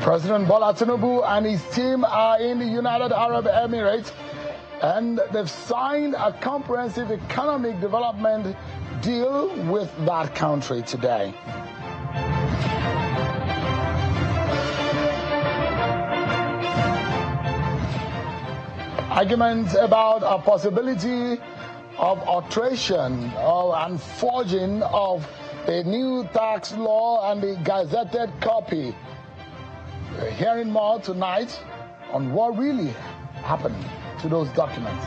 President Bola Tinubu and his team are in the United Arab Emirates, and they've signed a comprehensive economic development deal with that country today. Arguments about a possibility of alteration and forging of a new tax law and the gazetted copy. We're hearing more tonight on what really happened to those documents.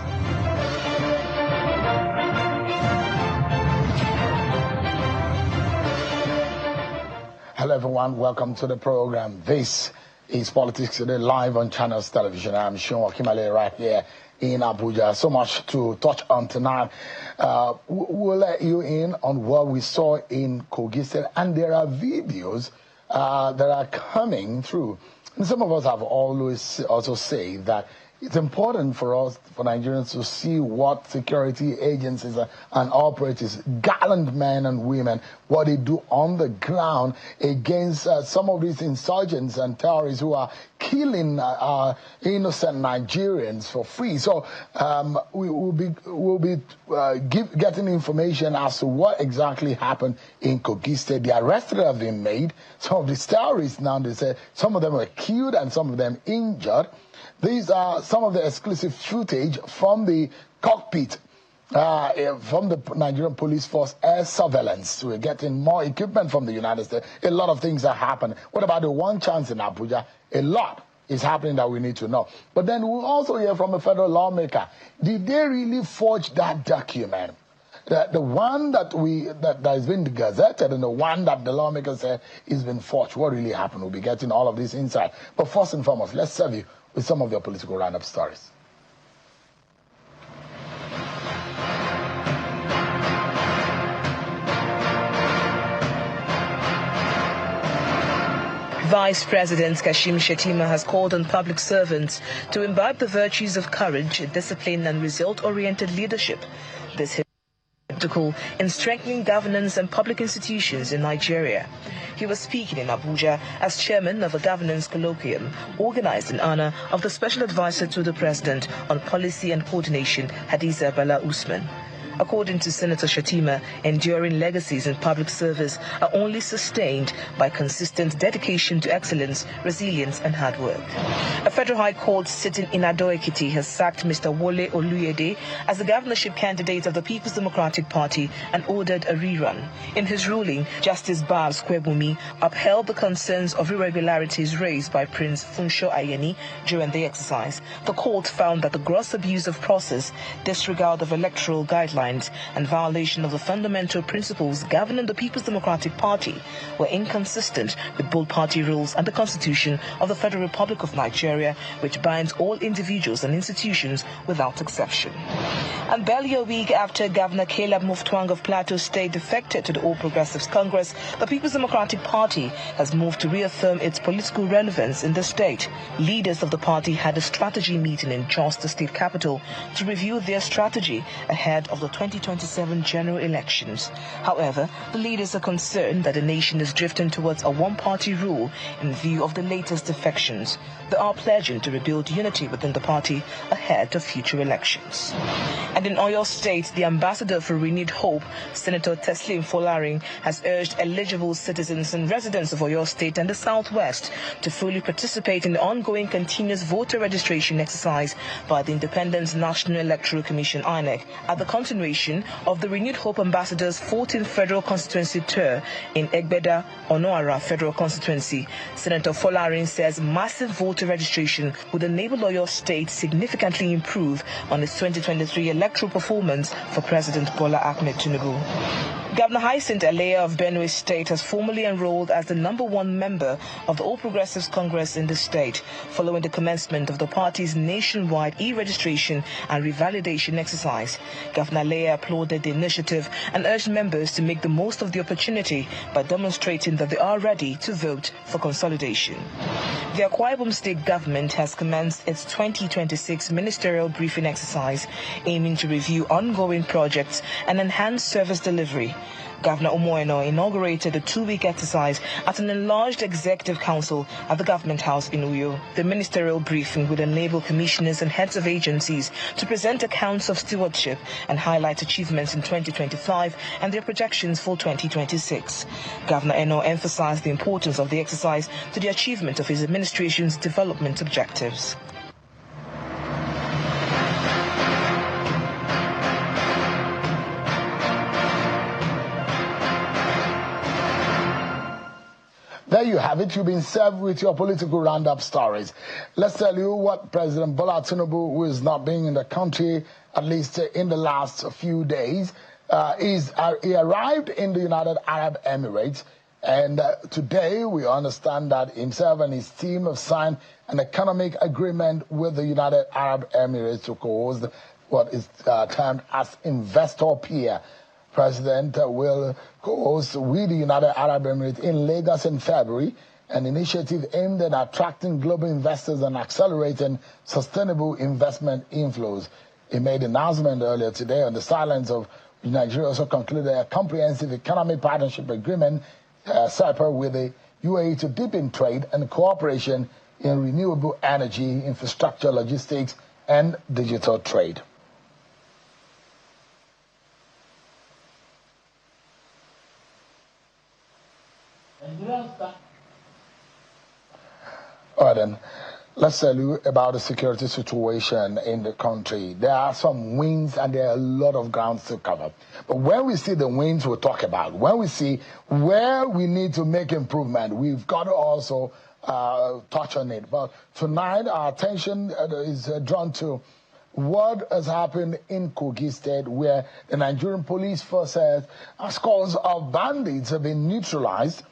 Hello everyone, welcome to the program. This is Politics Today live on Channels Television. I'm Sean Wakimale right here in Abuja. So much to touch on tonight. We'll let you in on what we saw in Kogi State, and there are videos that are coming through. And some of us have always also said that it's important for us, for Nigerians, to see what security agencies and operatives, gallant men and women, what they do on the ground against some of these insurgents and terrorists who are killing innocent Nigerians for free. So we'll be getting information as to what exactly happened in Kogi State. The arrests that have been made, some of these terrorists now, they say some of them were killed and some of them injured. These are some of the exclusive footage from the cockpit from the Nigerian police force air surveillance. We're getting more equipment from the United States. A lot of things are happening. What about the one chance in Abuja? A lot is happening that we need to know. But then we'll also hear from a federal lawmaker. Did they really forge that document? The one that has been gazetted and the one that the lawmaker said has been forged. What really happened? We'll be getting all of this insight. But first and foremost, let's serve you with some of your political roundup stories. Vice President Kashim Shettima has called on public servants to imbibe the virtues of courage, discipline and result-oriented leadership. This in strengthening governance and public institutions in Nigeria. He was speaking in Abuja as chairman of a governance colloquium organized in honor of the Special Advisor to the President on Policy and Coordination, Hadiza Bala Usman. According to Senator Shettima, enduring legacies in public service are only sustained by consistent dedication to excellence, resilience and hard work. A federal high court sitting in Ado-Ekiti has sacked Mr. Wole Oluyede as the governorship candidate of the People's Democratic Party and ordered a rerun. In his ruling, Justice Babs Kwebumi upheld the concerns of irregularities raised by Prince Funsho Ayeni during the exercise. The court found that the gross abuse of process, disregard of electoral guidelines, and violation of the fundamental principles governing the People's Democratic Party were inconsistent with both party rules and the Constitution of the Federal Republic of Nigeria, which binds all individuals and institutions without exception. And barely a week after Governor Caleb Mutfwang of Plateau State defected to the All Progressives Congress, the People's Democratic Party has moved to reaffirm its political relevance in the state. Leaders of the party had a strategy meeting in Jos, the state capital, to review their strategy ahead of the 2027 general elections. However, the leaders are concerned that the nation is drifting towards a one-party rule in view of the latest defections. They are pledging to rebuild unity within the party ahead of future elections. And in Oyo State, the ambassador for Renewed Hope, Senator Teslim Folarin, has urged eligible citizens and residents of Oyo State and the Southwest to fully participate in the ongoing continuous voter registration exercise by the Independent National Electoral Commission (INEC) at the continuation of the Renewed Hope Ambassador's 14th Federal Constituency tour in Egbeda, Onoara Federal Constituency. Senator Folarin says massive voter registration would enable Oyo State significantly improve on its 2023 electoral performance for President Bola Ahmed Tinubu. Governor Hyacinth Alea of Benue State has formally enrolled as the #1 member of the All Progressives Congress in the state, following the commencement of the party's nationwide e-registration and revalidation exercise. Governor Alea applauded the initiative and urged members to make the most of the opportunity by demonstrating that they are ready to vote for consolidation. The Akwa Ibom State government has commenced its 2026 ministerial briefing exercise, aiming to review ongoing projects and enhance service delivery. Governor Omoeno inaugurated the two-week exercise at an enlarged executive council at the Government House in Uyo. The ministerial briefing would enable commissioners and heads of agencies to present accounts of stewardship and highlight achievements in 2025 and their projections for 2026. Governor Eno emphasized the importance of the exercise to the achievement of his administration's development objectives. There you have it. You've been served with your political roundup stories. Let's tell you what President Bola Tinubu, who is not being in the country, at least in the last few days, he arrived in the United Arab Emirates. And today we understand that himself and his team have signed an economic agreement with the United Arab Emirates to co-host what is termed as investor peer. President will co-host with the United Arab Emirates in Lagos in February, an initiative aimed at attracting global investors and accelerating sustainable investment inflows. He made an announcement earlier today on the silence of Nigeria also concluded a comprehensive economic partnership agreement SIPA with the UAE to deepen trade and cooperation in renewable energy, infrastructure, logistics, and digital trade. All right, then. Let's tell you about the security situation in the country. There are some wins and there are a lot of grounds to cover. But when we see the wins we'll talk about, when we see where we need to make improvement, we've got to also touch on it. But tonight, our attention is drawn to what has happened in Kogi State, where the Nigerian police force says scores of bandits have been neutralized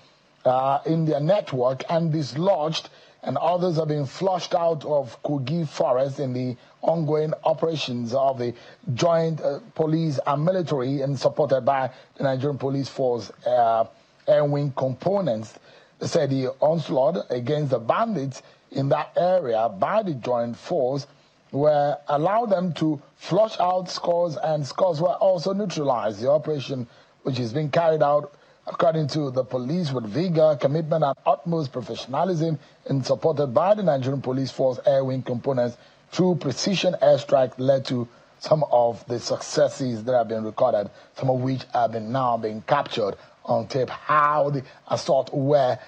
in their network and dislodged, and others are being flushed out of Kogi forest in the ongoing operations of the joint police and military and supported by the Nigerian police force air wing components. They said the onslaught against the bandits in that area by the joint force were allowed them to flush out scores, and scores were also neutralized. The operation, which is being carried out according to the police with vigor, commitment, and utmost professionalism, and supported by the Nigerian Police Force air wing components through precision airstrikes, led to some of the successes that have been recorded, some of which have been now being captured on tape, how the assault were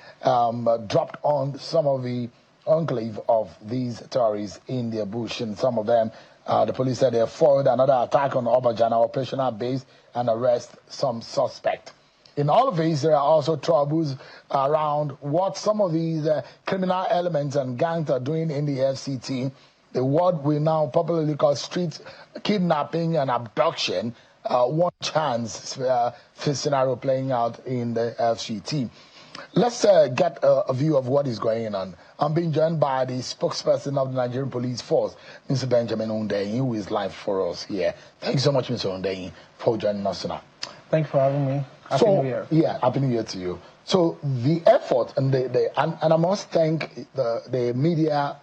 dropped on some of the enclave of these terrorists in their bush, and some of them, the police said they have foiled another attack on Obajana operational base and arrest some suspect. In all of these, there are also troubles around what some of these criminal elements and gangs are doing in the FCT. The what we now popularly call street kidnapping and abduction, one chance scenario playing out in the FCT. Let's get a view of what is going on. I'm being joined by the spokesperson of the Nigerian Police Force, Mr. Benjamin Hundeyin, who is live for us here. Thank you so much, Mr. Hundeyin, for joining us tonight. Thanks for having me. Happy New Year. Yeah, Happy New Year to you. So the effort and and I must thank the media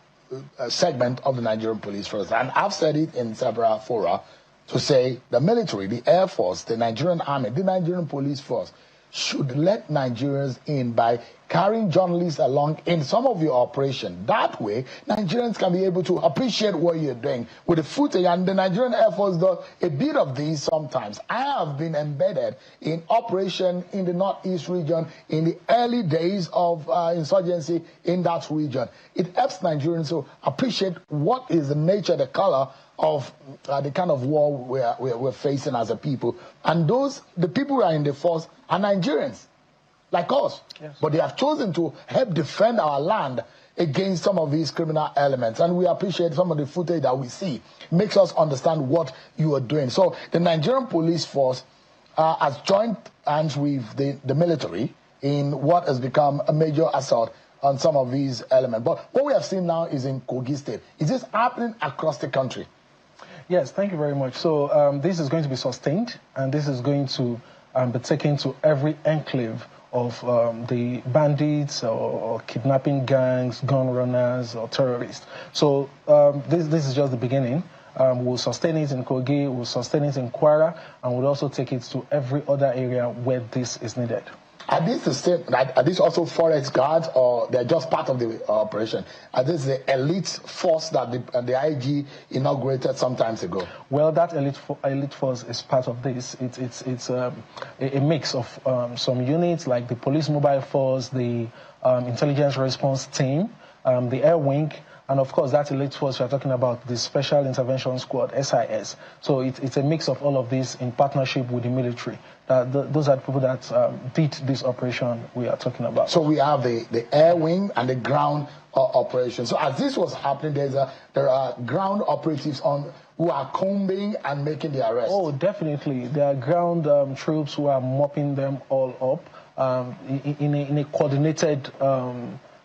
segment of the Nigerian Police Force, and I've said it in several fora, to say the military, the Air Force, the Nigerian Army, the Nigerian Police Force should let Nigerians in by carrying journalists along in some of your operation. That way, Nigerians can be able to appreciate what you're doing with the footage, and the Nigerian Air Force does a bit of these sometimes. I have been embedded in operation in the Northeast region in the early days of insurgency in that region. It helps Nigerians to appreciate what is the nature, the color of the kind of war we're facing as a people. And the people who are in the force are Nigerians, like us. Yes. But they have chosen to help defend our land against some of these criminal elements. And we appreciate some of the footage that we see. It makes us understand what you are doing. So the Nigerian Police Force has joined hands with the military in what has become a major assault on some of these elements. But what we have seen now is in Kogi State. Is this happening across the country? Yes, thank you very much. So this is going to be sustained, and this is going to be taken to every enclave of the bandits or kidnapping gangs, gun runners, or terrorists. So this is just the beginning. We'll sustain it in Kogi, we'll sustain it in Kwara, and we'll also take it to every other area where this is needed. Are these the same? Are these also forest guards, or they're just part of the operation? Are this the elite force that the IG inaugurated some time ago? Well, that elite force is part of this. It's a mix of some units like the police mobile force, the intelligence response team, the air wing, and of course that elite force you're talking about, the Special Intervention Squad, SIS. So it's a mix of all of this in partnership with the military. Those are the people that did this operation we are talking about. So we have the air wing and the ground operation. So as this was happening, there are ground operatives who are combing and making the arrests. Oh, definitely. There are ground troops who are mopping them all up in a coordinated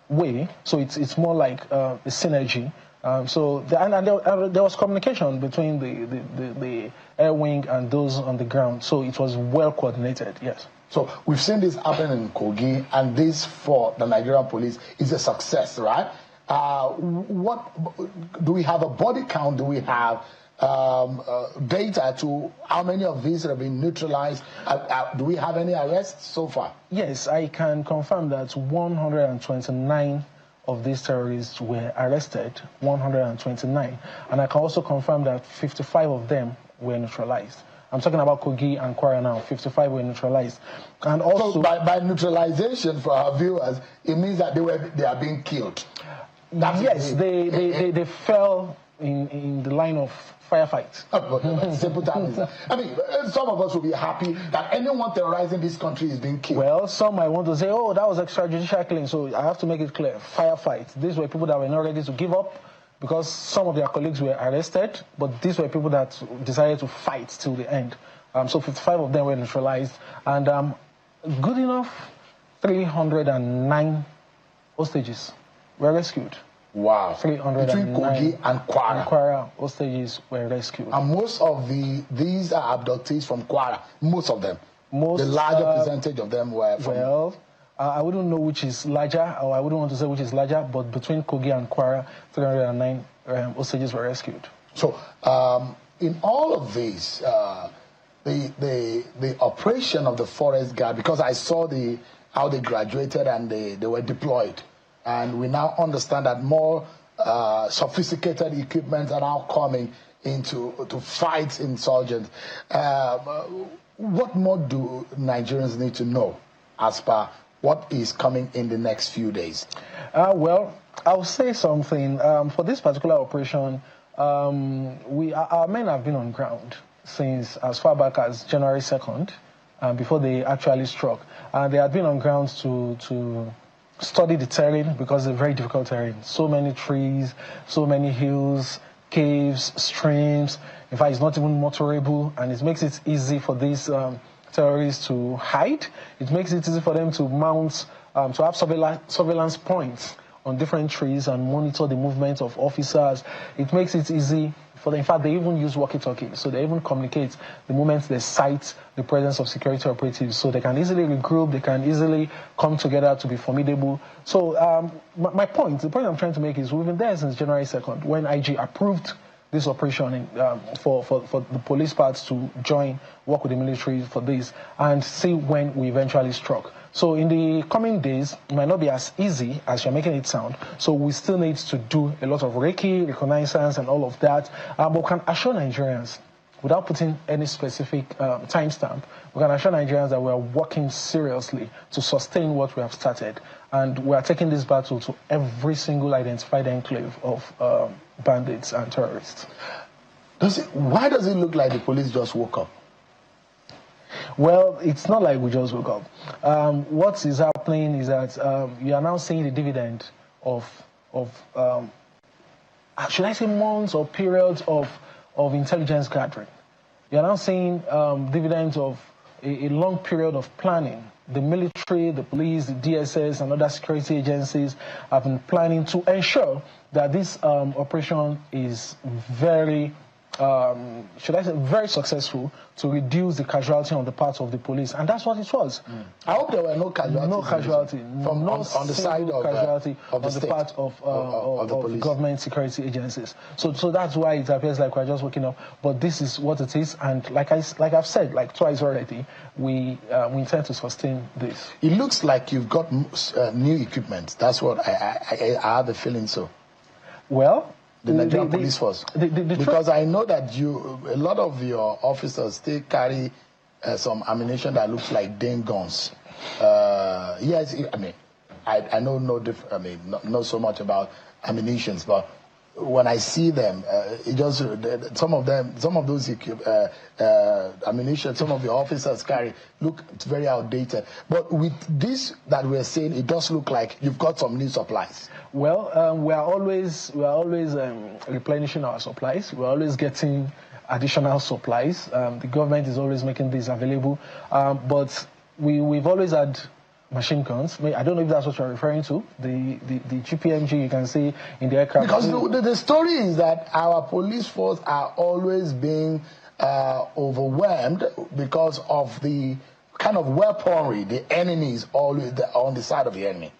way. So it's more like a synergy. There was communication between the air wing and those on the ground. So it was well coordinated, yes. So we've seen this happen in Kogi, and this for the Nigerian police is a success, right? What do we have a body count? Do we have data to how many of these have been neutralized? Do we have any arrests so far? Yes, I can confirm that 129 of these terrorists were arrested, 129. And I can also confirm that 55 of them were neutralized. I'm talking about Kogi and Kwara now. 55 were neutralized. And also, so by neutralization, for our viewers, it means that they are being killed. Yes, they fell in the line of firefight. Simple terms. I mean, some of us will be happy that anyone terrorizing this country is being killed. Well, some might want to say, oh, that was extrajudicial killing. So I have to make it clear. Firefight. These were people that were not ready to give up because some of their colleagues were arrested, but these were people that decided to fight till the end. So 55 of them were neutralized. And good enough, 309 hostages were rescued. Wow. 309. Between Kogi and Kwara. And Kwara, hostages were rescued. And most of these are abductees from Kwara. Most of them. The larger percentage of them were from... Well, I wouldn't know which is larger, or I wouldn't want to say which is larger, but between Kogi and Kwara, 309 hostages were rescued. So, in all of these, the operation of the forest guard, because I saw how they graduated and they were deployed. And we now understand that more sophisticated equipment are now coming to fight insurgents. What more do Nigerians need to know as per what is coming in the next few days? Well, I'll say something. For this particular operation, our men have been on ground since as far back as January 2nd, before they actually struck. They had been on ground to study the terrain because it's a very difficult terrain. So many trees, so many hills, caves, streams. In fact, it's not even motorable, and it makes it easy for these terrorists to hide. It makes it easy for them to mount, to have surveillance points on different trees and monitor the movement of officers. It makes it easy for them. In fact, they even use walkie-talkie, so they even communicate the moment they sight the presence of security operatives, so they can easily regroup, they can easily come together to be formidable. So the point I'm trying to make is we've been there since January 2nd, when IG approved this operation for the police parts to work with the military for this, and see when we eventually struck. So in the coming days, it might not be as easy as you're making it sound. So we still need to do a lot of recce, reconnaissance, and all of that. But we can assure Nigerians, without putting any specific timestamp, we can assure Nigerians that we are working seriously to sustain what we have started. And we are taking this battle to every single identified enclave of bandits and terrorists. Why does it look like the police just woke up? Well, it's not like we just woke up. What is happening is that you are now seeing the dividend of should I say months or periods of intelligence gathering. You are now seeing dividends of a long period of planning. The military, the police, the DSS, and other security agencies have been planning to ensure that this operation is very should I say, very successful to reduce the casualty on the part of the police, and that's what it was. I hope there were no casualties. No casualty, from no on the side of casualty of the on the part of the police. Government security agencies. So that's why it appears like we're just waking up. But this is what it is, and like I've said like twice already, we intend to sustain this. It looks like you've got new equipment. That's what I have a feeling so. Well, the Nigerian police force, because I know that a lot of your officers still carry some ammunition that looks like Dane guns. Yes, I mean, I know not so much about ammunitions, but when I see them, it just some of those ammunition some of the officers carry look very outdated. But with this that we're saying, it does look like you've got some new supplies. Well, we are always replenishing our supplies. We're always getting additional supplies. The government is always making these available, but we've always had machine guns. I don't know if that's what you're referring to. The GPMG you can see in the aircraft. Because the story is that our police force are always being overwhelmed because of the kind of weaponry the enemy is always on the side of the enemy.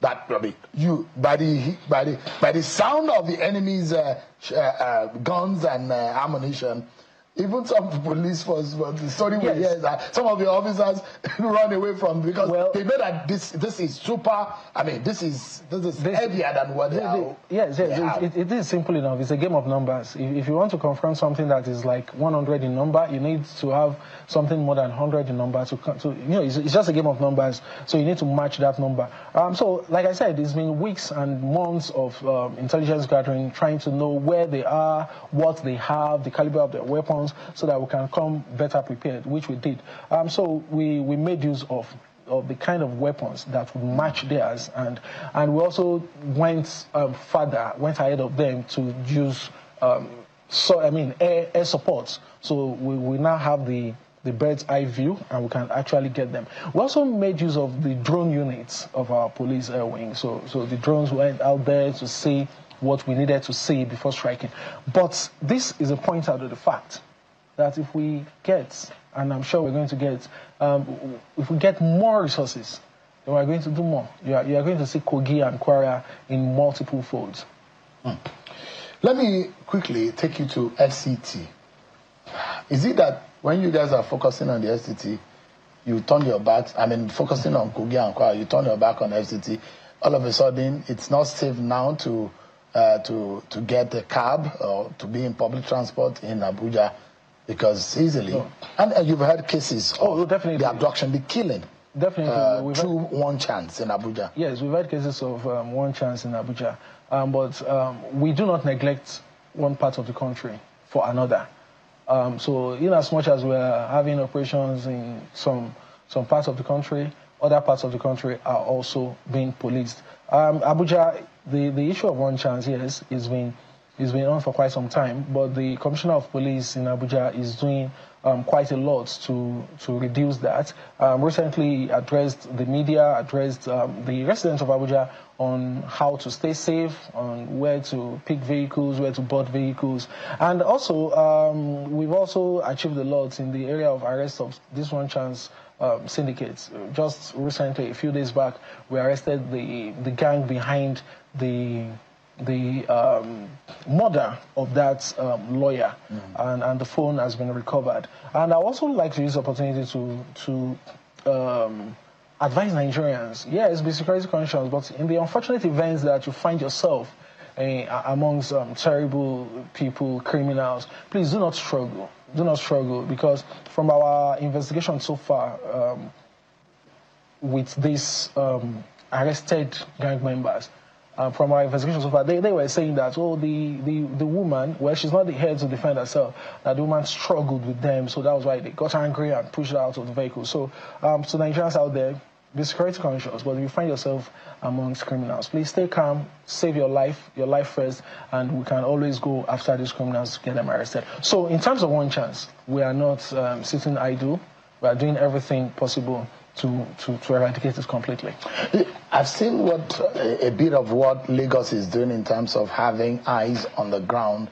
That by the sound of the enemy's guns and ammunition. Even some police force, but the story we hear is that some of the officers run away from because they know that this is super. I mean, this is heavier than what they are. Yes, it is simple enough. It's a game of numbers. If you want to confront something that is like 100 in number, you need to have something more than 100 in number it's just a game of numbers. So you need to match that number. So, like I said, it's been weeks and months of intelligence gathering, trying to know where they are, what they have, the caliber of their weapons, so that we can come better prepared, which we did. So we made use of the kind of weapons that would match theirs, and we also went went ahead of them to use air support. So we now have the bird's eye view, and we can actually get them. We also made use of the drone units of our police air wing. So the drones went out there to see what we needed to see before striking. But this is a pointer to the fact that if we get, and I'm sure we're going to get, if we get more resources, then we're going to do more. You are going to see Kogi and Kwara in multiple folds. Let me quickly take you to FCT. Is it that when you guys are focusing on the FCT, you turn your back, focusing on Kogi and Kwara, you turn your back on FCT, all of a sudden it's not safe now to get a cab or to be in public transport in Abuja? Because easily, and you've heard cases of definitely. The abduction, the killing. Definitely. Through one chance in Abuja. Yes, we've had cases of one chance in Abuja. But we do not neglect one part of the country for another. So in as much as we're having operations in some parts of the country, other parts of the country are also being policed. Abuja, the issue of one chance, yes, is being on for quite some time, but the Commissioner of Police in Abuja is doing quite a lot to reduce that. Recently addressed the media, addressed the residents of Abuja on how to stay safe, on where to pick vehicles, where to board vehicles. And also, we've also achieved a lot in the area of arrest of this one chance syndicates. Just recently, a few days back, we arrested the gang behind the murder of that lawyer, and the phone has been recovered. And I also like to use the opportunity to advise Nigerians, yes, be security conscious, but in the unfortunate events that you find yourself amongst terrible people, criminals, please do not struggle. Do not struggle, because from our investigation so far with these arrested gang members, from our investigation so far, they were saying that, the woman, well, she's not here to defend herself, that the woman struggled with them, so that was why they got angry and pushed her out of the vehicle. So, so Nigerians out there, be security conscious, but if you find yourself amongst criminals, please stay calm, save your life first, and we can always go after these criminals to get them arrested. So, in terms of one chance, we are not sitting idle, we are doing everything possible to eradicate this completely. I've seen a bit of what Lagos is doing in terms of having eyes on the ground,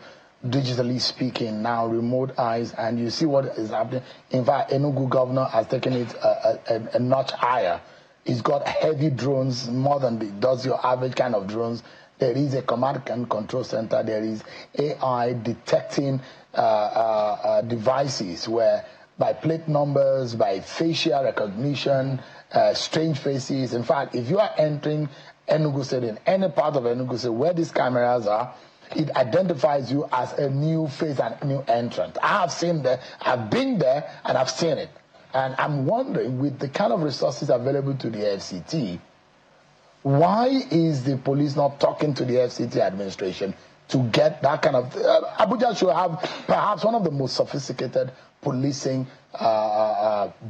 digitally speaking, now remote eyes, and you see what is happening. In fact, Enugu governor has taken it a notch higher. He's got heavy drones, more than does your average kind of drones. There is a command and control center. There is AI detecting devices where by plate numbers, by facial recognition, strange faces. In fact, if you are entering Enugu State, in any part of Enugu State where these cameras are, it identifies you as a new face and a new entrant. I have seen that. I've been there and I've seen it. And I'm wondering, with the kind of resources available to the FCT, why is the police not talking to the FCT administration to get that kind of... Abuja should have perhaps one of the most sophisticated policing,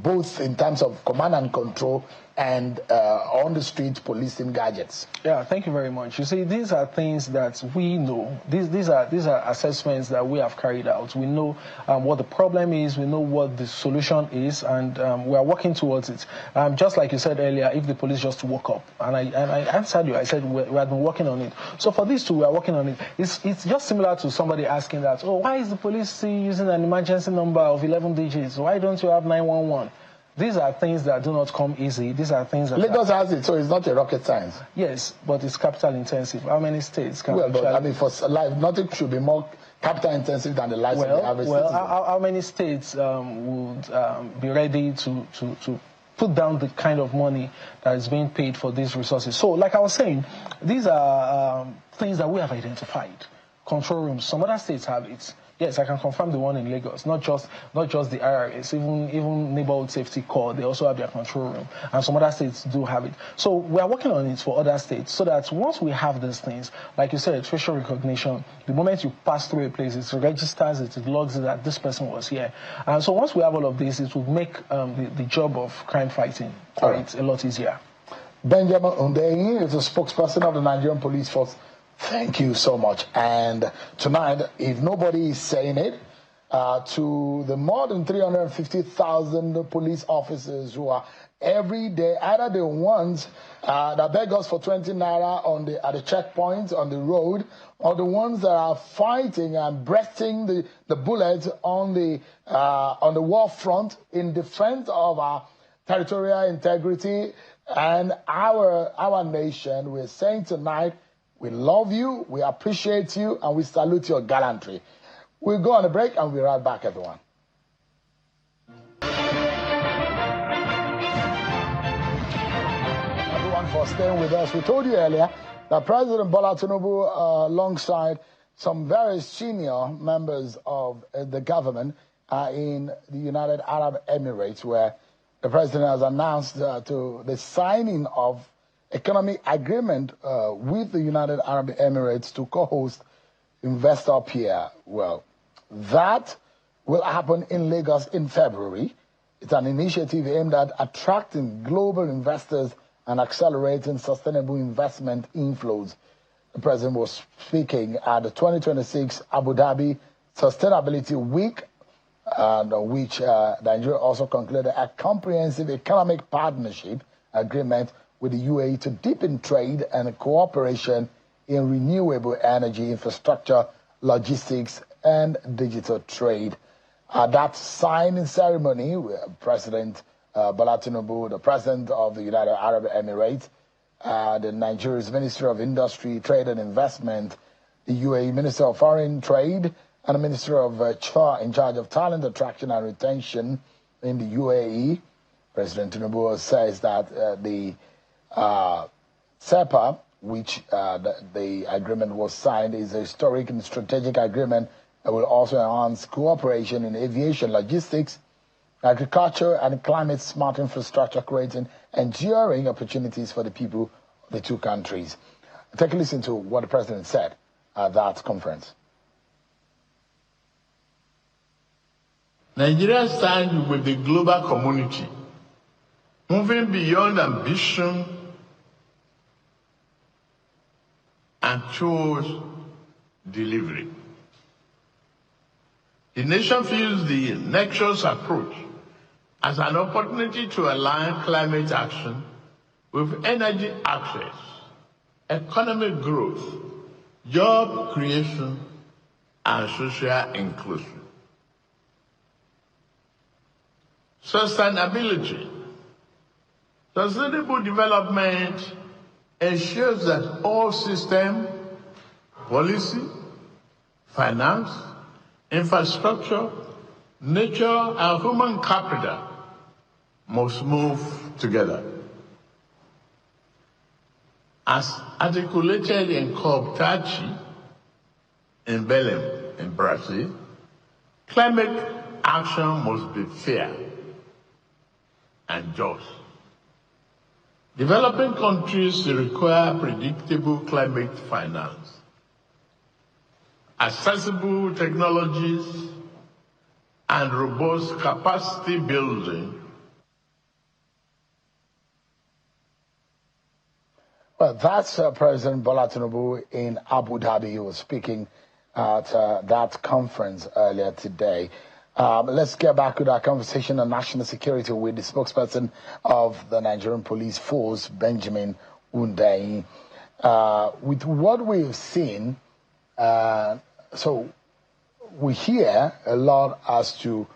both in terms of command and control and on the street policing gadgets. Yeah, thank you very much. You see, these are things that we know. These are assessments that we have carried out. We know what the problem is. We know what the solution is, and we are working towards it. Just like you said earlier, if the police just woke up, and I answered you, I said we have been working on it. So for these two, we are working on it. It's just similar to somebody asking that, oh, why is the police still using an emergency number of 11 digits? Why don't you have 911? These are things that do not come easy. These are things that... Lagos has it, so it's not a rocket science. Yes, but it's capital intensive. How many states can... Well, but I mean, for life, nothing should be more capital intensive than the lives of the average citizen. How many states would be ready to put down the kind of money that is being paid for these resources? So, like I was saying, these are things that we have identified. Control rooms. Some other states have it. Yes, I can confirm the one in Lagos, not just the IRS, even Neighborhood Safety Corps, they also have their control room, and some other states do have it. So we are working on it for other states, so that once we have these things, like you said, facial recognition, the moment you pass through a place, it registers it, it logs it that this person was here. And so once we have all of this, it will make the job of crime fighting a lot easier. Benjamin Undeyi is a spokesperson of the Nigerian Police Force. Thank you so much. And tonight, if nobody is saying it, to the more than 350,000 police officers who are every day, either the ones that beg us for 20 naira at the checkpoints on the road, or the ones that are fighting and breasting the bullets on the war front in defense of our territorial integrity and our nation. We're saying tonight, we love you, we appreciate you, and we salute your gallantry. We'll go on a break and we'll be right back, everyone. Everyone for staying with us. We told you earlier that President Bola Tinubu, alongside some very senior members of the government, are in the United Arab Emirates, where the president has announced the signing of economic agreement with the United Arab Emirates to co-host Investor Pier. Well, that will happen in Lagos in February. It's an initiative aimed at attracting global investors and accelerating sustainable investment inflows. The president was speaking at the 2026 Abu Dhabi Sustainability Week, which Nigeria also concluded a comprehensive economic partnership agreement with the UAE to deepen trade and cooperation in renewable energy infrastructure, logistics, and digital trade. That signing ceremony, President Bola Tinubu, the President of the United Arab Emirates, the Nigeria's Ministry of Industry, Trade and Investment, the UAE Minister of Foreign Trade, and the Minister of in charge of Talent Attraction and Retention in the UAE. President Tinubu says that the SEPA, which the agreement was signed, is a historic and strategic agreement that will also enhance cooperation in aviation, logistics, agriculture, and climate-smart infrastructure, creating enduring opportunities for the people of the two countries. Take a listen to what the president said at that conference. Nigeria stands with the global community, moving beyond ambition and towards delivery. The nation views the Nexus approach as an opportunity to align climate action with energy access, economic growth, job creation, and social inclusion. Sustainability. Sustainable development ensures that all systems, policy, finance, infrastructure, nature, and human capital must move together. As articulated in COP30 in Belém, in Brazil, climate action must be fair and just. Developing countries require predictable climate finance, accessible technologies, and robust capacity building. Well, that's President Bola Tinubu in Abu Dhabi. He was speaking at that conference earlier today. Let's get back to our conversation on national security with the spokesperson of the Nigerian Police Force, Benjamin Hundeyin. With what we've seen, so we hear a lot as to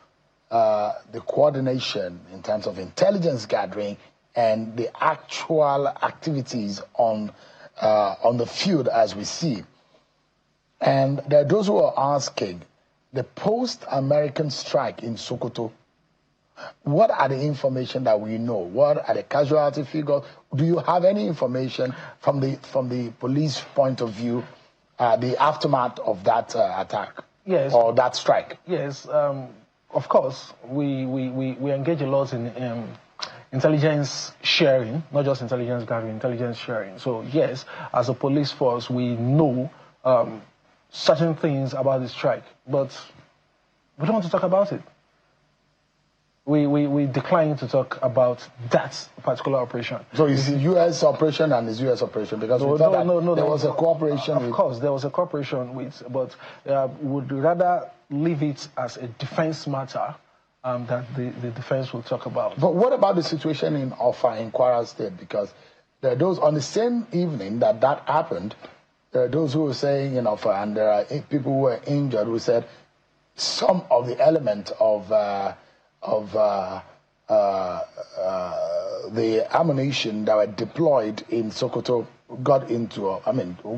the coordination in terms of intelligence gathering and the actual activities on the field as we see. And there are those who are asking, the post-American strike in Sokoto, what are the information that we know? What are the casualty figures? Do you have any information from the police point of view, the aftermath of that attack? Yes. Or that strike? Yes. Of course, we engage a lot in intelligence sharing, not just intelligence gathering, intelligence sharing. So yes, as a police force, we know certain things about the strike, but we don't want to talk about it. We decline to talk about that particular operation. So it's U.S. operation and it's U.S. operation because we thought there was a cooperation. Of course, there was a cooperation with, but would rather leave it as a defense matter that the defense will talk about. But what about the situation in Offa in Kwara State? Because there are those on the same evening that happened. There are those who were saying in Offa, and there are people who were injured who said some of the element of the ammunition that were deployed in Sokoto got into,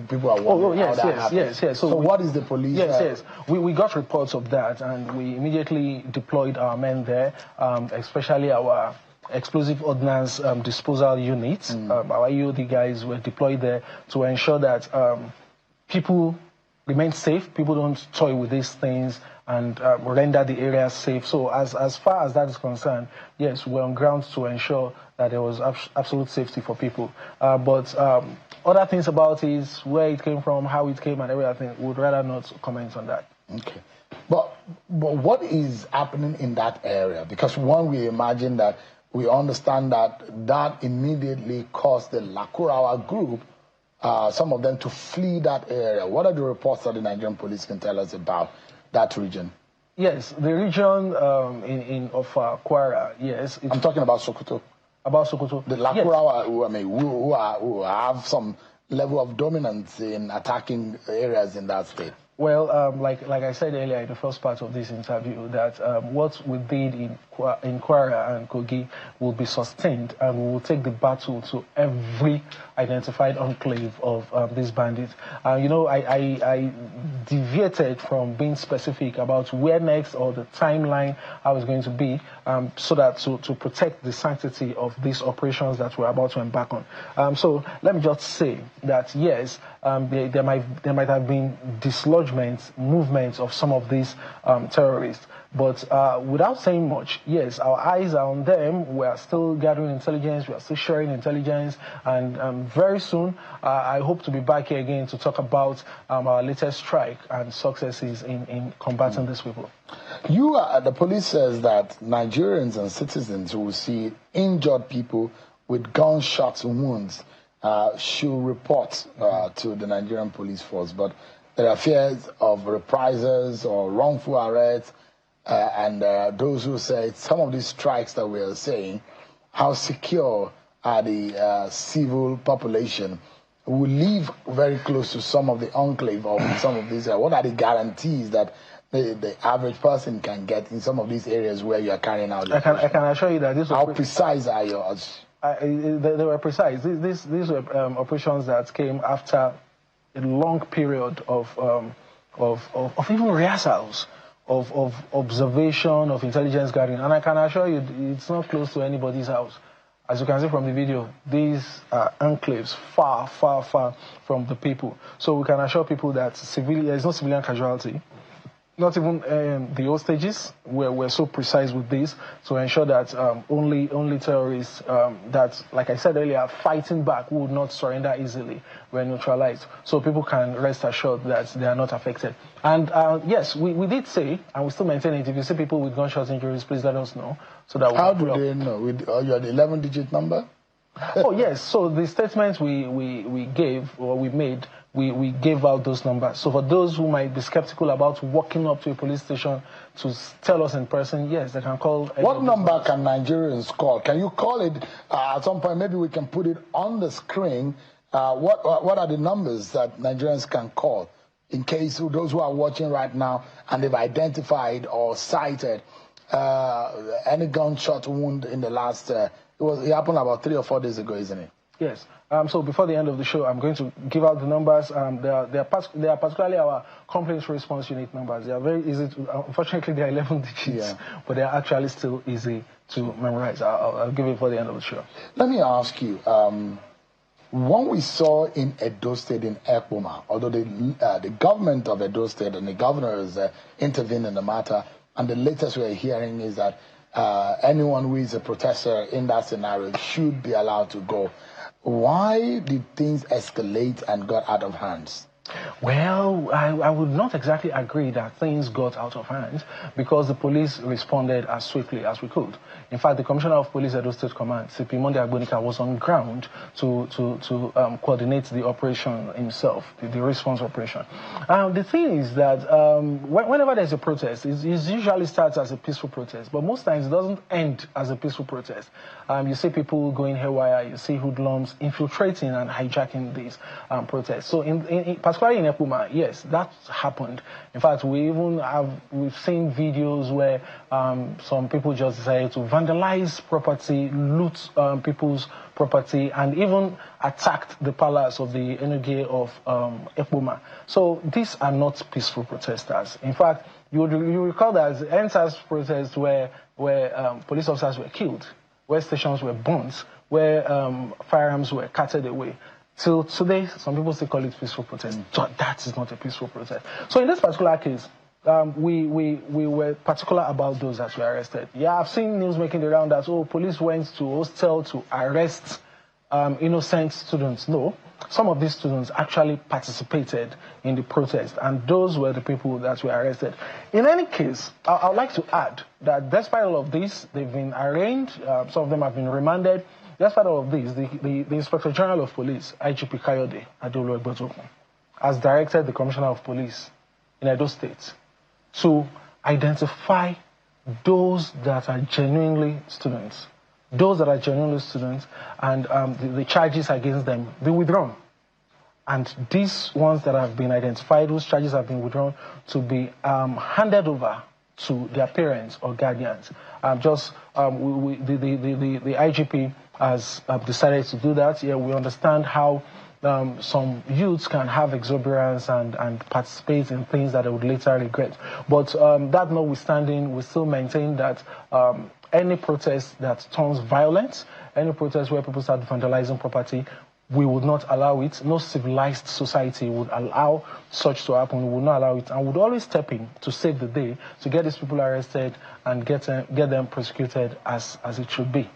people are wondering how that happened. Yes. So what is the police? Yes. We got reports of that, and we immediately deployed our men there, especially our explosive ordnance disposal units. Our EOD guys were deployed there to ensure that people remain safe, people don't toy with these things, and render the area safe. So as far as that is concerned, yes, we're on ground to ensure that there was absolute safety for people. But other things about it, where it came from, how it came, and everything, would rather not comment on that. Okay. But what is happening in that area? Because one, we imagine that we understand that immediately caused the Lakurawa group, some of them, to flee that area. What are the reports that the Nigerian police can tell us about that region? Yes, the region of Kwara, yes. I'm talking about Sokoto. About Sokoto. The Lakurawa, yes. who have some level of dominance in attacking areas in that state. Well, like I said earlier in the first part of this interview, that what we did in Kwara and Kogi will be sustained, and we will take the battle to every identified enclave of these bandits. I deviated from being specific about where next or the timeline I was going to be, so that to protect the sanctity of these operations that we're about to embark on. So let me just say that yes, there might have been dislodgements, movements of some of these terrorists. But without saying much, yes, our eyes are on them. We are still gathering intelligence. We are still sharing intelligence. And very soon, I hope to be back here again to talk about our latest strike and successes in combating these people. The police says that Nigerians and citizens who see injured people with gunshots and wounds should report to the Nigerian police force. But there are fears of reprisals or wrongful arrests. And those who say some of these strikes that we are saying, how secure are the civil population will live very close to some of the enclave or some of these. What are the guarantees that the average person can get in some of these areas where you are carrying out? I can assure you that this. How precise are yours? They were precise. These were operations that came after a long period of even rehearsals, of observation, of intelligence gathering. And I can assure you, it's not close to anybody's house. As you can see from the video, these are enclaves far, far, far from the people. So we can assure people that there is no civilian casualty. Not even the hostages were so precise with this to ensure that only terrorists that, like I said earlier, fighting back would not surrender easily were neutralized. So people can rest assured that they are not affected. And yes, we did say, and we still maintain it, if you see people with gunshot injuries, please let us know. So that How do they know? With your 11-digit number? Oh, yes. So the statements we gave, or we made, we gave out those numbers. So for those who might be skeptical about walking up to a police station to tell us in person, yes, they can call. What number can Nigerians call? Can you call it at some point? Maybe we can put it on the screen. What are the numbers that Nigerians can call in case those who are watching right now and they've identified or cited any gunshot wound in the last... it happened about 3 or 4 days ago, isn't it? Yes. So before the end of the show, I'm going to give out the numbers. They are particularly our complaints response unit numbers. They are very easy to... unfortunately, they are 11 digits, but they are actually still easy to memorize. I'll give it for the end of the show. Let me ask you, what we saw in Edo State in Ekpoma, although the government of Edo State and the governors intervened in the matter, and the latest we're hearing is that anyone who is a protester in that scenario should be allowed to go. Why did things escalate and got out of hands? Well, I would not exactly agree that things got out of hand because the police responded as swiftly as we could. In fact, the Commissioner of Police Edo State Command, CP Monday Agbonika, was on ground to coordinate the operation himself, the response operation. The thing is that whenever there's a protest, it usually starts as a peaceful protest, but most times it doesn't end as a peaceful protest. You see people going haywire, you see hoodlums infiltrating and hijacking these protests. So particularly in Ekpoma, yes, that happened. In fact, we've seen videos where some people just decided to vandalize property, loot people's property, and even attacked the palace of the Enuge of Ekpoma. So these are not peaceful protesters. In fact, you recall that the NSAS protests where police officers were killed, where stations were burnt, where firearms were carted away. Till today, some people still call it peaceful protest. So that is not a peaceful protest. So in this particular case, we were particular about those that were arrested. Yeah, I've seen news making the round that, police went to hostel to arrest innocent students. No, some of these students actually participated in the protest, and those were the people that were arrested. In any case, I would like to add that despite all of this, they've been arraigned, some of them have been remanded. Despite all of this, the Inspector General of Police, IGP Kayode Adolo-Egbotokun, has directed the Commissioner of Police in Edo State to identify those that are genuinely students. Those that are genuinely students, and the charges against them be withdrawn. And these ones that have been identified, whose charges have been withdrawn, to be handed over to their parents or guardians. The IGP has decided to do that. Yeah, we understand how some youths can have exuberance and participate in things that they would later regret. But that notwithstanding, we still maintain that any protest that turns violent, any protest where people start vandalizing property, we would not allow it. No civilized society would allow such to happen. We would not allow it, and would always step in to save the day, to get these people arrested and get them prosecuted as it should be.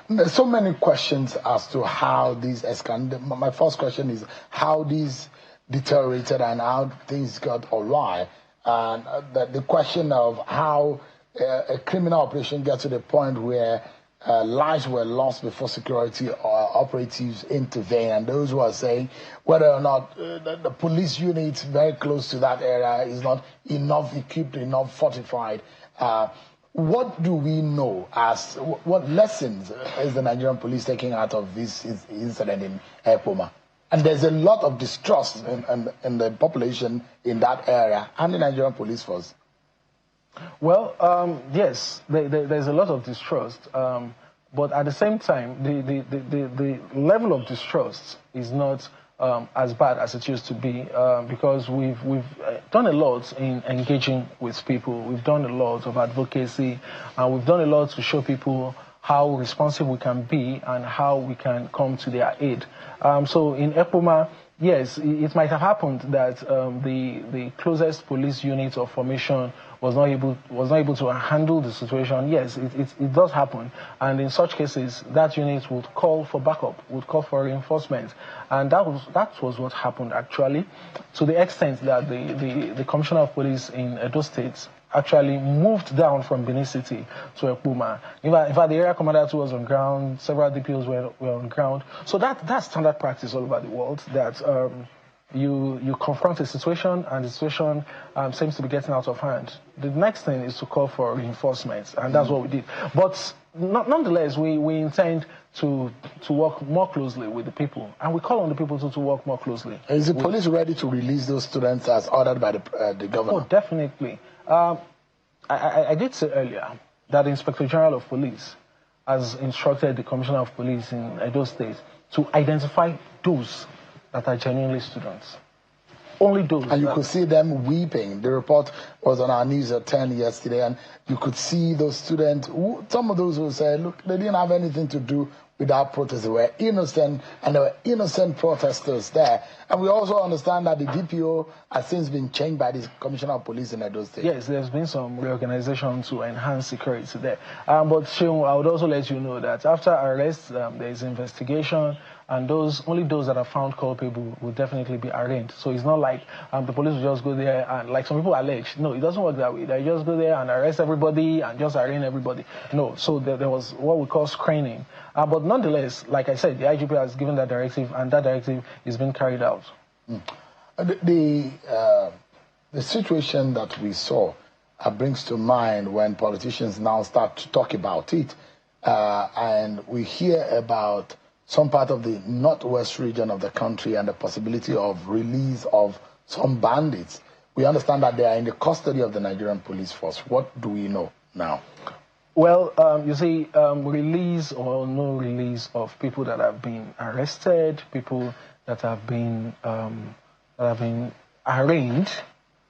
There's so many questions as to how these escalated. My first question is how these deteriorated and how things got awry. And the question of how a criminal operation gets to the point where lives were lost before security operatives intervene, and those who are saying whether or not the police unit very close to that area is not enough equipped, enough fortified. What do we know what lessons is the Nigerian police taking out of this incident in Ekpoma? And there's a lot of distrust in the population in that area and the Nigerian police force. Well, yes, there's a lot of distrust, but at the same time, the level of distrust is not as bad as it used to be, because we've done a lot in engaging with people. We've done a lot of advocacy, and we've done a lot to show people how responsive we can be and how we can come to their aid. So in Ekpoma, yes, it might have happened that the closest police unit or formation was not able to handle the situation. Yes, it does happen, and in such cases, that unit would call for backup, would call for reinforcement, and that was what happened actually, to the extent that the Commissioner of Police in Edo State actually moved down from Benin City to Ekpoma. In fact, the area commander too was on ground, several DPOs were on ground. So that's standard practice all over the world, that you confront a situation and the situation seems to be getting out of hand. The next thing is to call for reinforcements, and that's what we did. But nonetheless, we intend to work more closely with the people, and we call on the people to work more closely. Is the police ready to release those students as ordered by the governor? Oh, definitely. I did say earlier that the Inspector General of Police has instructed the Commissioner of Police in Edo State to identify those that are genuinely students. Only those. And you could see them weeping. The report was on our news at 10 yesterday, and you could see those students, some of those who said, look, they didn't have anything to do with that protest. They were innocent, and there were innocent protesters there. And we also understand that the DPO has since been changed by the Commissioner of Police in Edo State. Yes, there's been some reorganization to enhance security there. But Sheung, I would also let you know that after arrest, there is investigation, and only those that are found culpable will definitely be arraigned. So it's not like the police will just go there and, like some people allege, no, it doesn't work that way. They just go there and arrest everybody and just arraign everybody. No, so there was what we call screening. But nonetheless, like I said, the IGP has given that directive, and that directive is being carried out. The situation that we saw brings to mind when politicians now start to talk about it, and we hear about some part of the northwest region of the country and the possibility of release of some bandits. We understand that they are in the custody of the Nigerian police force. What do we know now? Well, you see, release or no release of people that have been arrested, people that have been arraigned,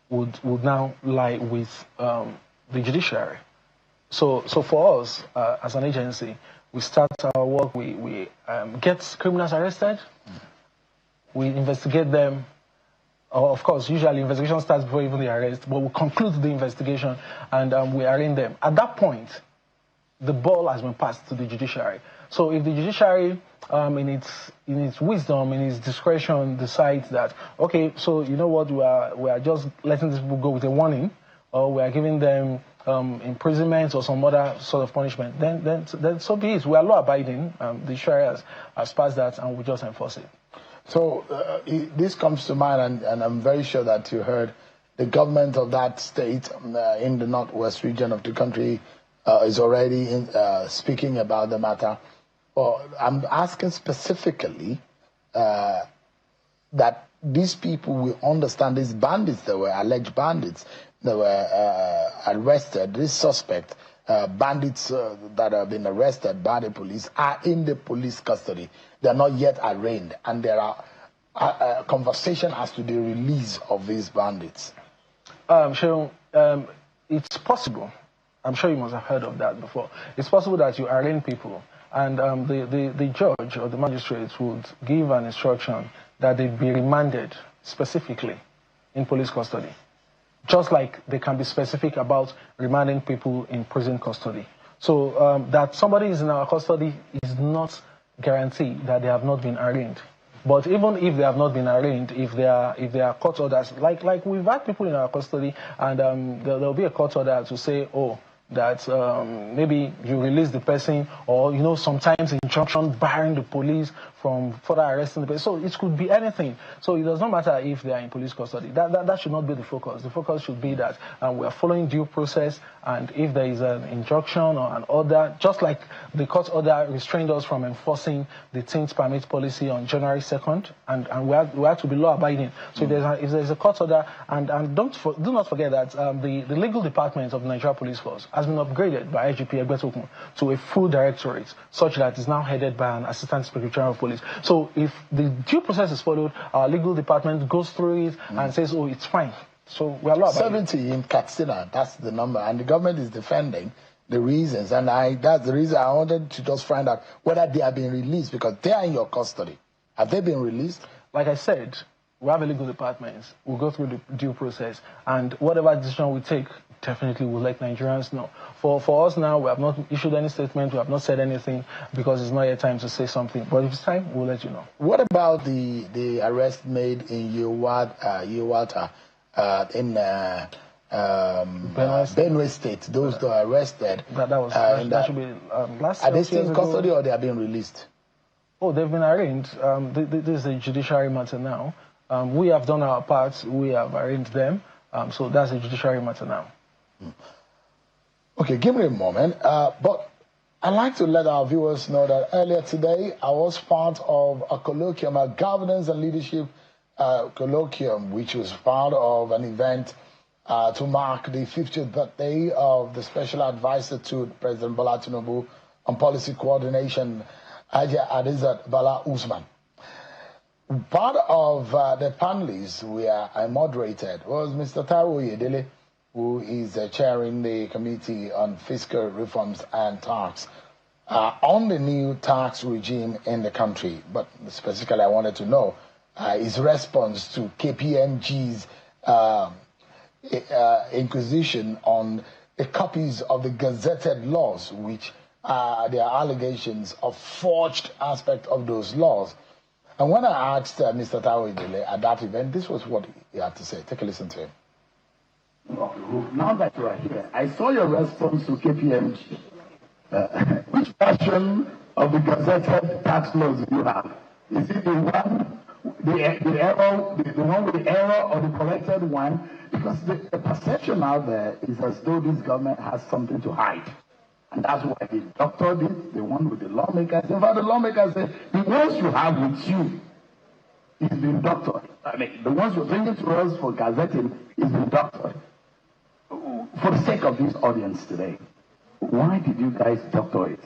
would now lie with the judiciary. So for us, as an agency, we start our work, we get criminals arrested, we investigate them. Of course, usually investigation starts before even the arrest, but we conclude the investigation and we arraign them. At that point, the ball has been passed to the judiciary. So if the judiciary, in its wisdom, in its discretion, decides that, okay, so you know what, we are just letting these people go with a warning, or we are giving them imprisonment or some other sort of punishment, then so be it. We are law-abiding. The judiciary has passed that, and we just enforce it. So this comes to mind, and I'm very sure that you heard the government of that state in the northwest region of the country is already speaking about the matter. I'm asking specifically that these people will understand these bandits that were alleged bandits that were arrested, this suspect, bandits that have been arrested by the police are in the police custody. They are not yet arraigned, and there are conversation as to the release of these bandits. Sharon, it's possible. I'm sure you must have heard of that before. It's possible that you arraign people, and the judge or the magistrate would give an instruction that they be remanded specifically in police custody. Just like they can be specific about remanding people in prison custody. So that somebody is in our custody is not guaranteed that they have not been arraigned. But even if they have not been arraigned, if they are court orders, like we've had people in our custody, and there'll be a court order to say, oh, that maybe you release the person, or sometimes injunction barring the police from further arresting the person. So it could be anything. So it does not matter if they are in police custody. That should not be the focus. The focus should be that we are following due process, and if there is an injunction or an order, just like the court order restrained us from enforcing the Things Permit policy on January 2nd, and we have to be law-abiding. So if there's a court order, and do not forget that the legal department of the Nigeria Police Force has been upgraded by IGP Egbetokun to a full directorate, such that it's now headed by an Assistant Inspector General of Police. So if the due process is followed, our legal department goes through it and says, oh, it's fine. So we are law-abiding. 70 in Katsina, that's the number, and the government is defending the reasons, and that's the reason I wanted to just find out whether they are being released, because they are in your custody. Have they been released? Like I said, we have a legal department. We'll go through the due process, and whatever decision we take, definitely we'll let Nigerians know. For us now, we have not issued any statement, we have not said anything, because it's not yet time to say something. But if it's time, we'll let you know. What about the arrest made in Yewata, in Benue State? Those that are arrested. That should be last year. Are they still in custody or they are being released? Oh, they've been arraigned. This is a judiciary matter now. We have done our part. We have arraigned them. So that's a judiciary matter now. Okay, give me a moment. But I'd like to let our viewers know that earlier today, I was part of a colloquium, a governance and leadership colloquium, which was part of an event to mark the 50th birthday of the special advisor to President Bola Tinubu on policy coordination, Haja Adizat Bala Usman. Part of the panelists I moderated was Mr. Taiwo Yedele, who is chairing the Committee on Fiscal Reforms and Tax on the new tax regime in the country. But specifically, I wanted to know his response to KPMG's inquisition on the copies of the gazetted laws, which there are allegations of forged aspect of those laws. And when I asked Mr. Taiwo Yedele at that event, this was what he had to say. Take a listen to him. Now that you are here, I saw your response to KPMG. Which version of the gazetted tax laws do you have? Is it the one, the error, the one with the error, or the corrected one? Because the perception out there is as though this government has something to hide. And that's why they doctored it, the one with the lawmakers. In fact, the lawmakers say, the ones you have with you is being doctored. I mean, the ones you're bringing to us for gazetting is being doctored. For the sake of this audience today, why did you guys doctor it?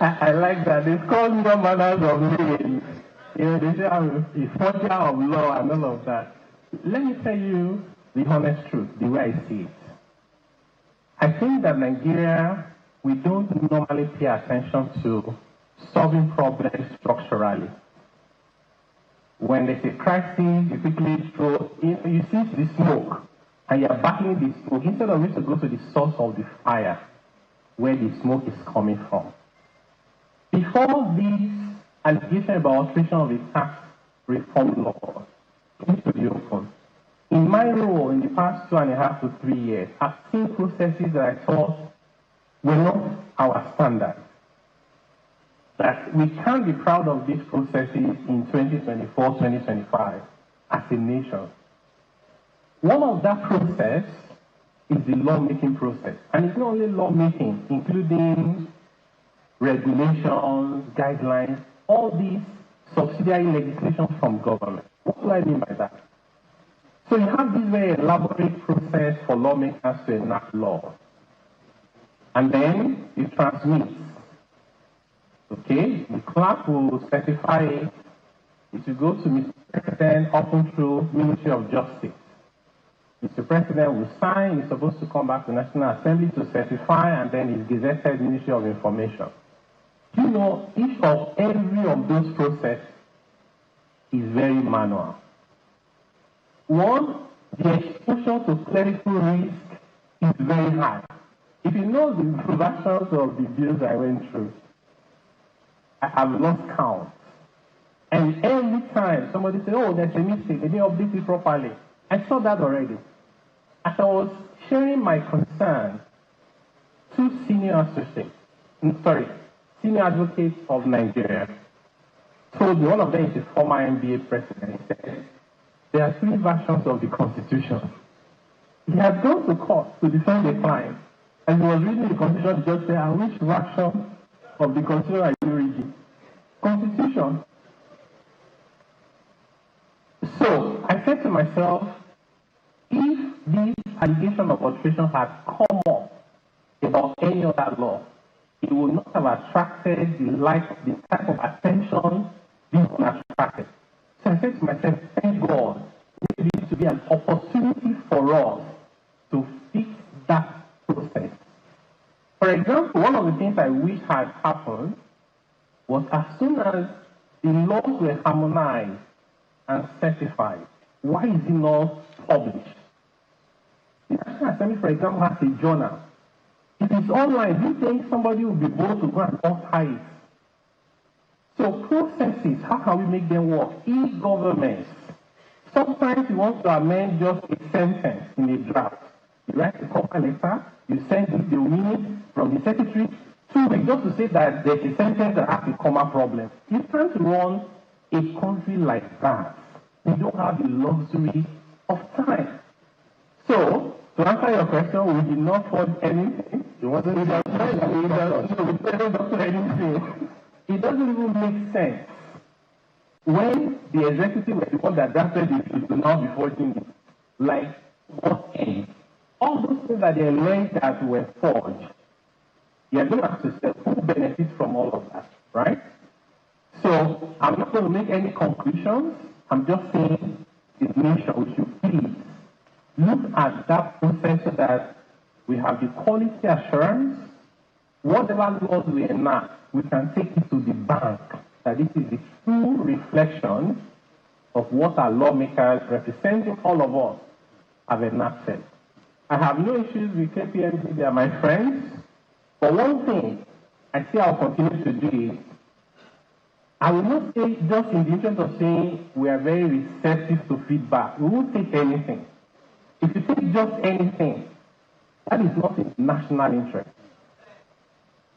I like that. It's called no manners of living. You know, they say it's forger of law and all of that. Let me tell you the honest truth, the way I see it. I think that Nigeria, we don't normally pay attention to solving problems structurally. When there's a crisis, you quickly throw, you see the smoke, and you're battling the smoke, instead of you to go to the source of the fire, where the smoke is coming from. Before this allegation about alteration of the tax reform law came to the open, in my role in the past 2.5 to 3 years, I've seen processes that I thought were not our standard. That we can't be proud of these processes in 2024, 2025 as a nation. One of that process is the lawmaking process. And it's not only lawmaking, including regulations, guidelines, all these subsidiary legislation from government. What do I mean by that? So you have this very elaborate process for lawmakers to enact laws. And then it transmits. Okay, the clerk will certify it. It will go to Mr. President, often through Ministry of Justice. Mr. President will sign. He's supposed to come back to National Assembly to certify, and then it's gazetted Ministry of Information. You know, each of every of those processes is very manual. One, the exposure to clerical risk is very high. If you know the versions of the bills I went through, I have lost count. And every time somebody says, oh, there's a mistake, they didn't update it properly. I saw that already. As I was sharing my concern, two senior senior advocates of Nigeria told me, one of them is a former NBA president, he said, there are 3 versions of the Constitution. He had gone to court to defend a client, and he was reading the Constitution, the judge said, which version of the Constitution are you reading? Constitution. So I said to myself, if this allegation of alteration had come up about any other law, it would not have attracted the type of attention this one attracted. So I said to myself, thank God, there needs to be an opportunity for us to fix that process. For example, one of the things I wish had happened was as soon as the laws were harmonized and certified, why is it not published? The National Assembly, for example, has a journal. If it's online, do you think somebody will be bold to go and author it? So processes, how can we make them work? E-governments. Sometimes you want to amend just a sentence in a draft. You write a cover letter, you send it, the meaning from the secretary, 2 weeks just to say that there's a sentence that has a comma problem. You can't run a country like that. We don't have the luxury of time. So, to answer your question, we did not fund anything. It wasn't anything. It doesn't even make sense. When the executive was the one that drafted it to now be forging it, like what end? All those things that they learned that were forged, you're going to have to say who benefits from all of that, right? So I'm not going to make any conclusions. I'm just saying the nation, we should please look at that process so that we have the quality assurance. Whatever laws we enact, we can take it to the bank, that this is the true reflection of what our lawmakers representing all of us have enacted. I have no issues with KPMG, they are my friends. But one thing I see I'll continue to do is, I will not say just in the interest of saying we are very receptive to feedback. We won't take anything. If you take just anything, that is not in national interest.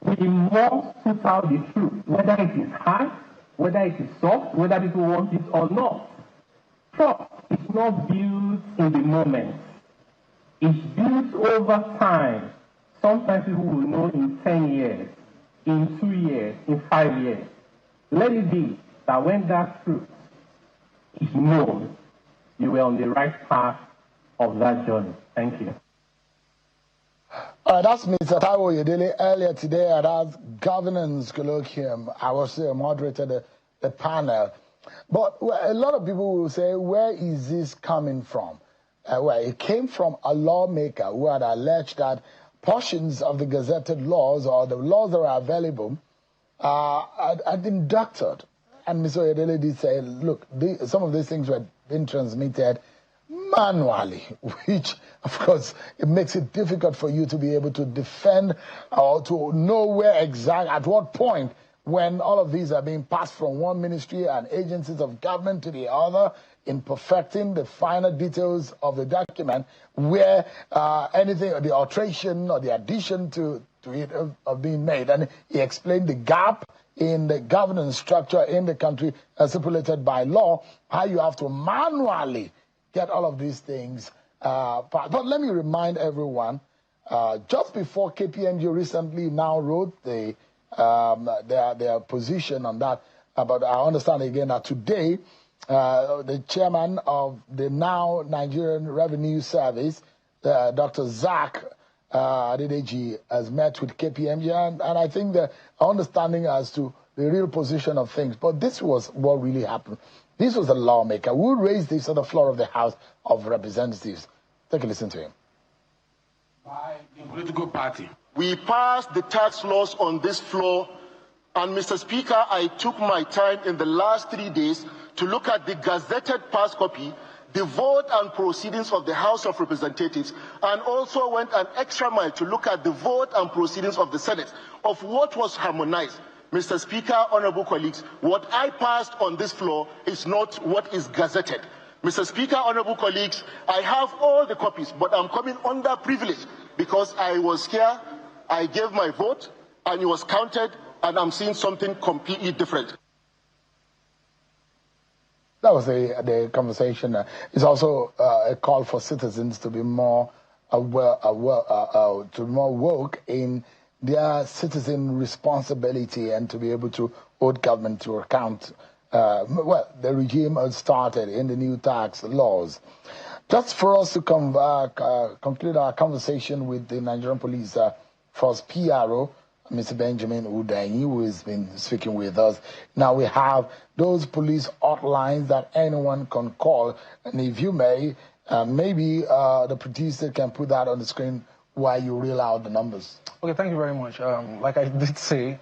We must put out the truth, whether it is hard, whether it is soft, whether people want it or not. Trust is not built in the moment. It's built over time. Sometimes people will know in 10 years, in 2 years, in 5 years. Let it be that when that truth is known, you were on the right path of that journey. Thank you. That's Mr. Taiwo Yedele. Earlier today at our governance colloquium, I was moderated the panel. But a lot of people will say, where is this coming from? Well, it came from a lawmaker who had alleged that portions of the gazetted laws or the laws that are available had been doctored. And Mr. Yedele did say, look, some of these things were being transmitted manually, which, of course, it makes it difficult for you to be able to defend or to know where exactly, at what point, when all of these are being passed from one ministry and agencies of government to the other in perfecting the finer details of the document, where anything, the alteration or the addition to it of being made. And he explained the gap in the governance structure in the country as stipulated by law, how you have to manually get all of these things. But let me remind everyone, just before KPMG recently now wrote their position on that, but I understand again that today, the chairman of the now Nigerian Revenue Service, Dr. Zach Adedeji, has met with KPMG, and I think the understanding as to the real position of things. But this was what really happened. This was a lawmaker who raised this on the floor of the House of Representatives. Take a listen to him. By the political party. We passed the tax laws on this floor, and Mr. Speaker, I took my time in the last 3 days to look at the gazetted pass copy, the vote and proceedings of the House of Representatives, and also went an extra mile to look at the vote and proceedings of the Senate, of what was harmonized. Mr. Speaker, honorable colleagues, what I passed on this floor is not what is gazetted. Mr. Speaker, honorable colleagues, I have all the copies, but I'm coming under privilege because I was here, I gave my vote, and it was counted, and I'm seeing something completely different. That was the conversation. It's also a call for citizens to be more to be more woke in their citizen responsibility and to be able to hold government to account. Well, the regime has started in the new tax laws. Just for us to conclude our conversation with the Nigerian Police Force PRO, Mr. Benjamin Udaini, who has been speaking with us. Now we have those police hotlines that anyone can call, and if you may, maybe the producer can put that on the screen while you reel out the numbers. Okay, thank you very much. Like I did say,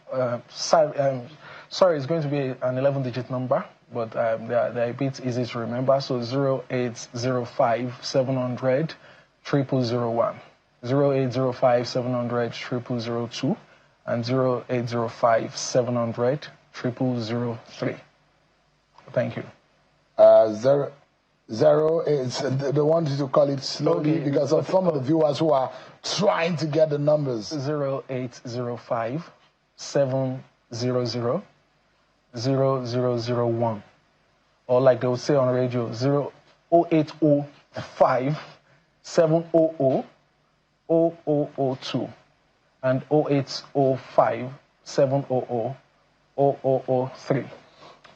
sorry, it's going to be an 11-digit number, but they're a bit easy to remember. So 0805 700 0001, 0805 700 0002, and 0805 700 0003. Thank you. Zero is they wanted to call it slowly because of some of the viewers who are trying to get the numbers. 0805 700 0001, or like they would say on radio, 0805 700 0002 and 0805 700 0003.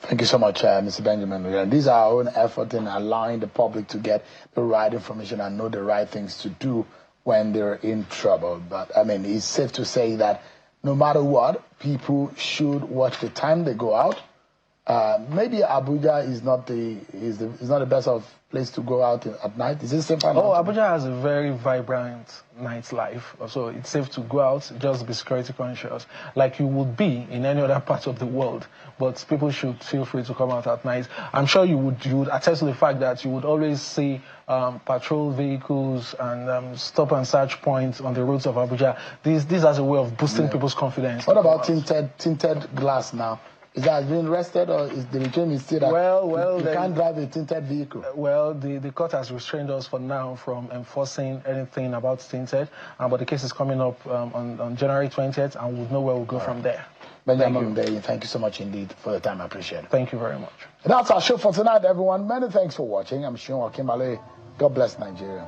Thank you so much, Mr. Benjamin. These are our own effort in allowing the public to get the right information and know the right things to do when they're in trouble. But I mean, it's safe to say that no matter what, people should watch the time they go out. Maybe Abuja is not the best of place to go out at night. Is it safe? Abuja has a very vibrant nightlife, so it's safe to go out. Just be security conscious, like you would be in any other part of the world. But people should feel free to come out at night. I'm sure you would attest to the fact that you would always see patrol vehicles and stop and search points on the roads of Abuja. This as a way of boosting people's confidence. What about tinted glass now? Is that being arrested, or is the regime still that you can't drive a tinted vehicle? Well, the court has restrained us for now from enforcing anything about tinted, but the case is coming up on January 20th, and we'll know where we'll go from there. Benjamin, thank you so much indeed for the time. I appreciate it. Thank you very much. And that's our show for tonight, everyone. Many thanks for watching. I'm Sean Akimale. God bless Nigeria.